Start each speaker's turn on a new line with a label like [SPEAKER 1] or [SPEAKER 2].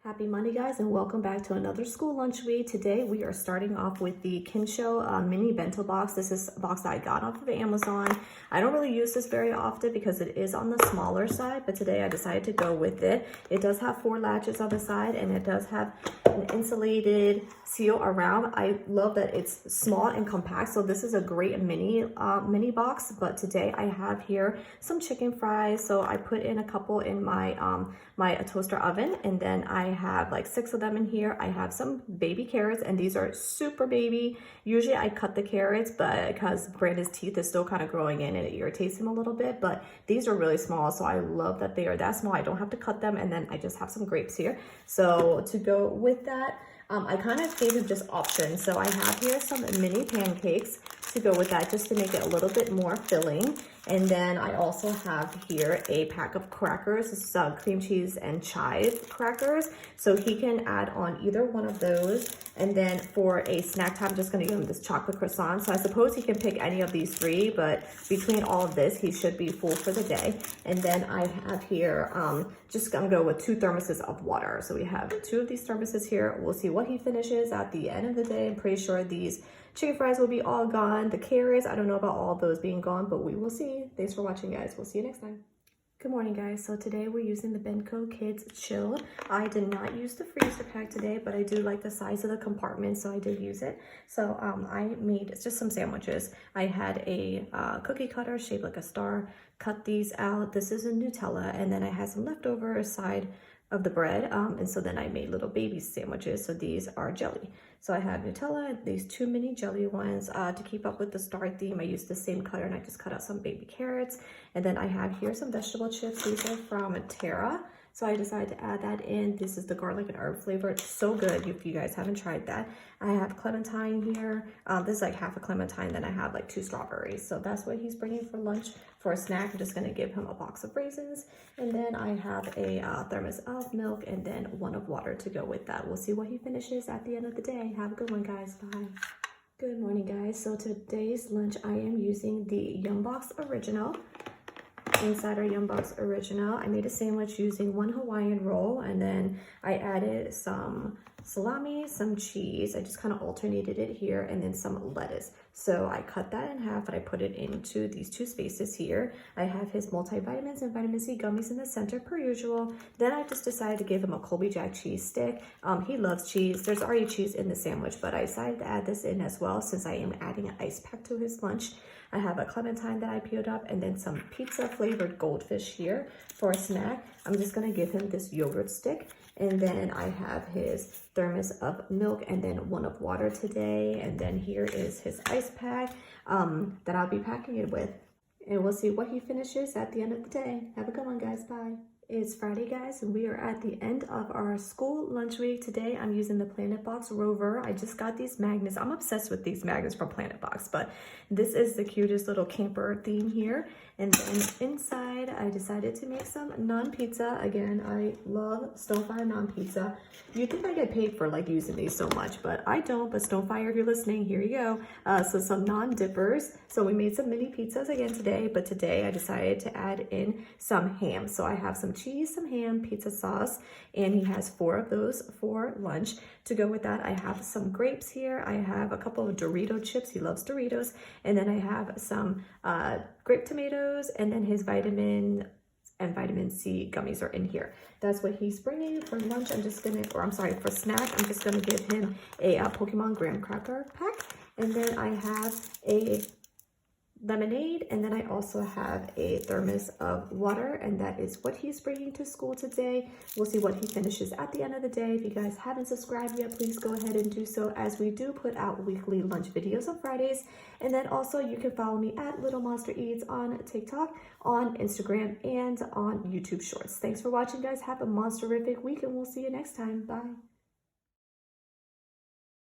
[SPEAKER 1] Happy Monday, guys, and welcome back to another school lunch week. Today we are starting off with the Kinsho mini bento box. This is a box that I got off of Amazon. I don't really use this very often because it is on the smaller side, but today I decided to go with it. It does have 4 latches on the side, and it does have an insulated seal around. I love that it's small and compact, so this is a great mini box. But today I have here some chicken fries, so I put in a couple in my my toaster oven, and then I have like 6 of them in here. I have some baby carrots, and these are super baby. Usually I cut the carrots, but because Brandon's teeth is still kind of growing in and it irritates him a little bit, but these are really small, so I love that they are that small. I don't have to cut them. And then I just have some grapes here. So to go with that, I kind of gave him just options. So I have here some mini pancakes to go with that, just to make it a little bit more filling. And then I also have here a pack of crackers. This is cream cheese and chive crackers. So he can add on either one of those. And then for a snack time, I'm just gonna give him this chocolate croissant. So I suppose he can pick any of these 3, but between all of this, he should be full for the day. And then I have here, just gonna go with 2 thermoses of water. So we have 2 of these thermoses here. We'll see what he finishes at the end of the day. I'm pretty sure these chicken fries will be all gone. The carrots, I don't know about all of those being gone, but we will see. Thanks for watching, guys. We'll see you next time. Good morning, guys. So today we're using the bento Kids Chill. I did not use the freezer pack today, but I do like the size of the compartment, so I did use it. So I made just some sandwiches. I had a cookie cutter shaped like a star, cut these out. This is a Nutella, and then I had some leftover side of the bread, and so then I made little baby sandwiches. So these are jelly. So I have Nutella, these 2 mini jelly ones. To keep up with the star theme, I used the same cutter, and I just cut out some baby carrots. And then I have here some vegetable chips. These are from Terra. So I decided to add that in. This is the garlic and herb flavor. It's so good if you guys haven't tried that. I have clementine here. This is like half a clementine. Then I have like 2 strawberries. So that's what he's bringing for lunch. For a snack, I'm just gonna give him a box of raisins. And then I have a thermos of milk, and then 1 of water to go with that. We'll see what he finishes at the end of the day. Have a good one, guys. Bye. Good morning, guys. So today's lunch, I am using the Yum Box Original. Inside our Yum Box Original, I made a sandwich using 1 Hawaiian roll, and then I added some salami, some cheese. I just kind of alternated it here, and then some lettuce. So I cut that in half, and I put it into these 2 spaces here. I have his multivitamins and vitamin C gummies in the center per usual. Then I just decided to give him a Colby Jack cheese stick. He loves cheese. There's already cheese in the sandwich, but I decided to add this in as well since I am adding an ice pack to his lunch. I have a clementine that I peeled up, and then some pizza flavored goldfish here for a snack. I'm just gonna give him this yogurt stick. And then I have his thermos of milk, and then 1 of water today. And then here is his ice pack that I'll be packing it with. And we'll see what he finishes at the end of the day. Have a good one, guys. Bye. It's Friday, guys, and we are at the end of our school lunch week. Today I'm using the Planet Box Rover. I just got these magnets. I'm obsessed with these magnets from Planet Box, but this is the cutest little camper theme here. And then inside I decided to make some naan pizza. Again, I love Stonefire naan pizza. You'd think I get paid for like using these so much, but I don't. But Stonefire, if you're listening, here you go. So some naan dippers. So we made some mini pizzas again today, but today I decided to add in some ham. So I have some cheese, some ham, pizza sauce, and he has 4 of those for lunch. To go with that, I have some grapes here. I have a couple of Dorito chips. He loves Doritos. And then I have some grape tomatoes, and then his vitamin and vitamin C gummies are in here. That's what he's bringing for lunch. I'm just gonna, or I'm sorry, for snack, I'm just gonna give him a Pokemon graham cracker pack. And then I have a lemonade, and then I also have a thermos of water, and that is what he's bringing to school today. We'll see what he finishes at the end of the day. If you guys haven't subscribed yet, please go ahead and do so, as we do put out weekly lunch videos on Fridays. And then also you can follow me at Little Monster Eats on TikTok, on Instagram, and on YouTube Shorts. Thanks for watching, guys. Have a monster-rific week, and we'll see you next time. Bye.